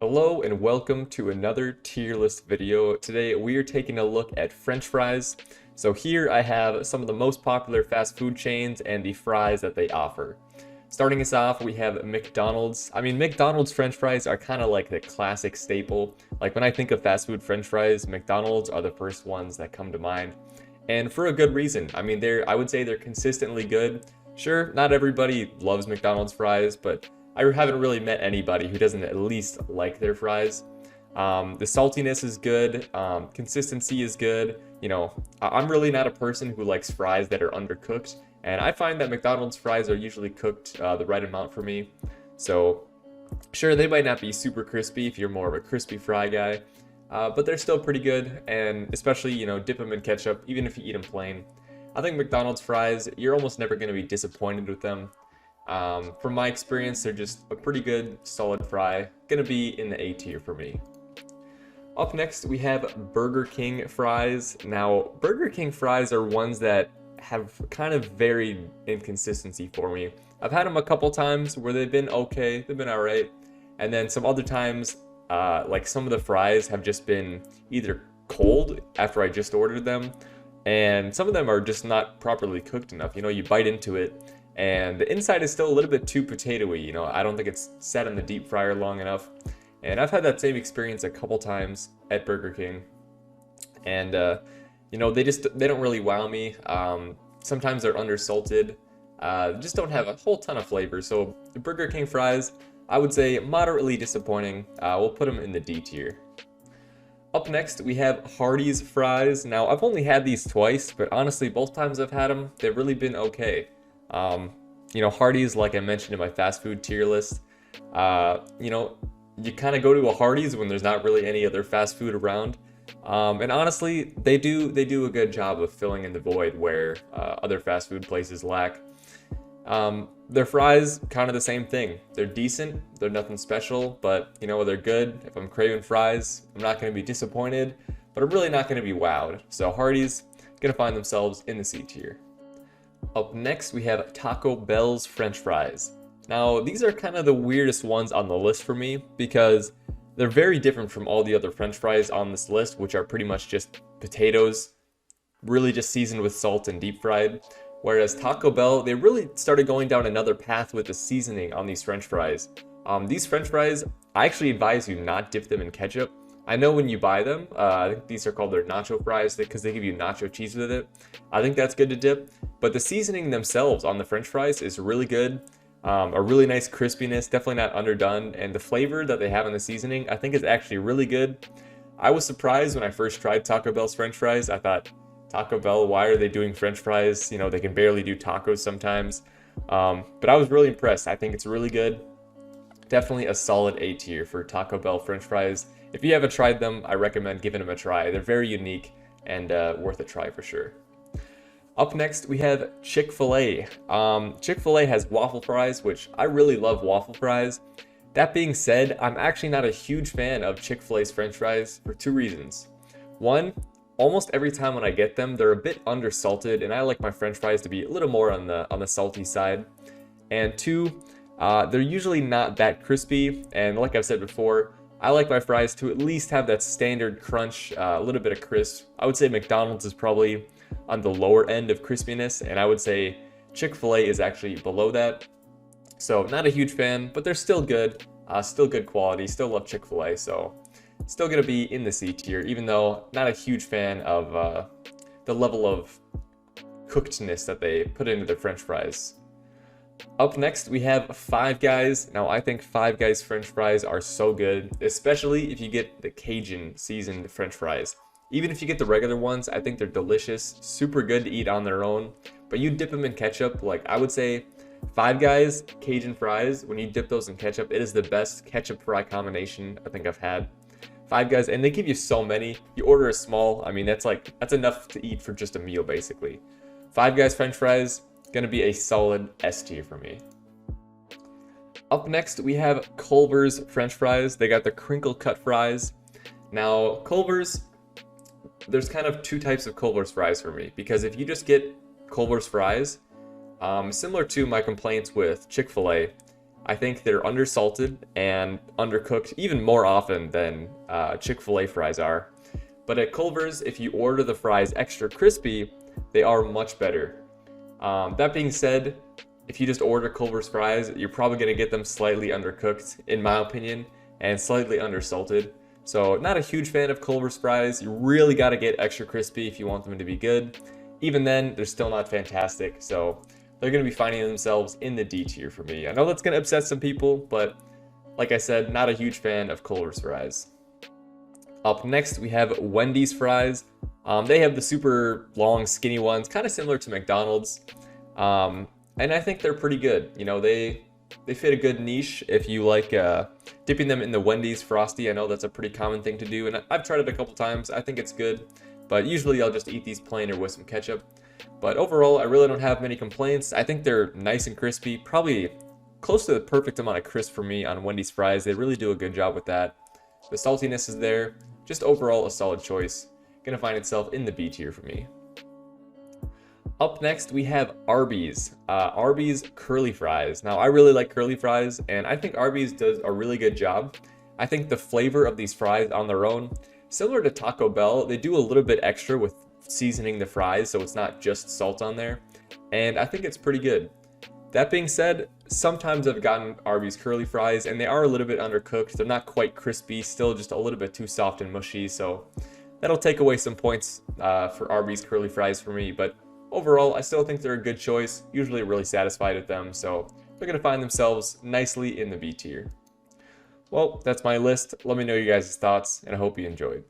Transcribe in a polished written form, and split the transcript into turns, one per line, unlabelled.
Hello and welcome to another tier list video. Today we are taking a look at French fries. So here I have some of the most popular fast food chains and the fries that they offer. Starting us off, we have McDonald's. McDonald's French fries are kind of like the classic staple. Like when I think of fast food French fries, McDonald's are the first ones that come to mind. And for a good reason. I would say they're consistently good. Sure, not everybody loves McDonald's fries, but I haven't really met anybody who doesn't at least like their fries. The saltiness is good, consistency is good. I'm really not a person who likes fries that are undercooked, and I find that McDonald's fries are usually cooked the right amount for me. So, sure, they might not be super crispy if you're more of a crispy fry guy, but they're still pretty good, and especially, dip them in ketchup, even if you eat them plain. I think McDonald's fries, you're almost never going to be disappointed with them. From my experience, they're just a pretty good, solid fry. Gonna be in the A tier for me. Up next, we have Burger King fries. Now, Burger King fries are ones that have kind of varied inconsistency for me. I've had them a couple times where they've been okay, they've been alright. And then some other times, like some of the fries have just been either cold after I just ordered them, and some of them are just not properly cooked enough. You bite into it, and the inside is still a little bit too potatoey. I don't think it's set in the deep fryer long enough. And I've had that same experience a couple times at Burger King. And, they don't really wow me. Sometimes they're undersalted. Just don't have a whole ton of flavor. So the Burger King fries, I would say moderately disappointing. We'll put them in the D tier. Up next, we have Hardee's fries. Now, I've only had these twice, but honestly, both times I've had them, they've really been okay. Hardee's, like I mentioned in my fast food tier list, you kind of go to a Hardee's when there's not really any other fast food around. And honestly, they do a good job of filling in the void where other fast food places lack. Their fries, kind of the same thing. They're decent, they're nothing special, but they're good. If I'm craving fries, I'm not going to be disappointed, but I'm really not going to be wowed. So Hardee's going to find themselves in the C tier. Up next, we have Taco Bell's French fries. Now, these are kind of the weirdest ones on the list for me because they're very different from all the other French fries on this list, which are pretty much just potatoes, really just seasoned with salt and deep fried. Whereas Taco Bell, they really started going down another path with the seasoning on these French fries. These French fries, I actually advise you not dip them in ketchup. I know when you buy them, I think these are called their nacho fries because they give you nacho cheese with it. I think that's good to dip, but the seasoning themselves on the French fries is really good. A really nice crispiness, definitely not underdone, and the flavor that they have in the seasoning, I think is actually really good. I was surprised when I first tried Taco Bell's French fries. I thought, Taco Bell, why are they doing French fries? They can barely do tacos sometimes. But I was really impressed. I think it's really good. Definitely a solid A tier for Taco Bell French fries. If you haven't tried them, I recommend giving them a try. They're very unique and worth a try for sure. Up next, we have Chick-fil-A. Chick-fil-A has waffle fries, which I really love waffle fries. That being said, I'm actually not a huge fan of Chick-fil-A's French fries for two reasons. One, almost every time when I get them, they're a bit undersalted, and I like my French fries to be a little more on the salty side. And two, they're usually not that crispy, and like I've said before, I like my fries to at least have that standard crunch, a little bit of crisp. I would say McDonald's is probably on the lower end of crispiness, and I would say Chick-fil-A is actually below that. So not a huge fan, but they're still good quality, still love Chick-fil-A, so still gonna be in the C tier, even though not a huge fan of the level of cookedness that they put into their French fries. Up next, we have Five Guys. Now, I think Five Guys French fries are so good, especially if you get the Cajun seasoned French fries. Even if you get the regular ones, I think they're delicious, super good to eat on their own. But you dip them in ketchup, like I would say Five Guys Cajun fries, when you dip those in ketchup, it is the best ketchup fry combination I think I've had. Five Guys, and they give you so many. You order a small, that's enough to eat for just a meal basically. Five Guys French fries, gonna be a solid S tier for me. Up next, we have Culvers French fries. They got the crinkle cut fries. Now, Culvers, there's kind of two types of Culver's fries for me, because if you just get Culver's fries, similar to my complaints with Chick-fil-A, I think they're undersalted and undercooked even more often than Chick-fil-A fries are. But at Culvers, if you order the fries extra crispy, they are much better. That being said, if you just order Culver's fries, you're probably going to get them slightly undercooked, in my opinion, and slightly undersalted. So not a huge fan of Culver's fries. You really got to get extra crispy if you want them to be good. Even then, they're still not fantastic. So they're going to be finding themselves in the D tier for me. I know that's going to upset some people, but like I said, not a huge fan of Culver's fries. Up next, we have Wendy's fries. They have the super long, skinny ones, kind of similar to McDonald's. And I think they're pretty good. You know, they fit a good niche if you like dipping them in the Wendy's Frosty. I know that's a pretty common thing to do, and I've tried it a couple times. I think it's good, but usually I'll just eat these plain or with some ketchup. But overall, I really don't have many complaints. I think they're nice and crispy, probably close to the perfect amount of crisp for me on Wendy's fries. They really do a good job with that. The saltiness is there. Just overall a solid choice. Gonna find itself in the B tier for me. Up next, we have Arbys. Arbys curly fries. Now, I really like curly fries, and I think Arbys does a really good job. I think the flavor of these fries on their own, similar to Taco Bell, they do a little bit extra with seasoning the fries, so it's not just salt on there. And I think it's pretty good. That being said, sometimes I've gotten Arbys curly fries, and they are a little bit undercooked. They're not quite crispy, still just a little bit too soft and mushy, so that'll take away some points for Arbys curly fries for me, but overall, I still think they're a good choice, usually really satisfied with them, so they're going to find themselves nicely in the B tier. Well, that's my list. Let me know you guys' thoughts, and I hope you enjoyed.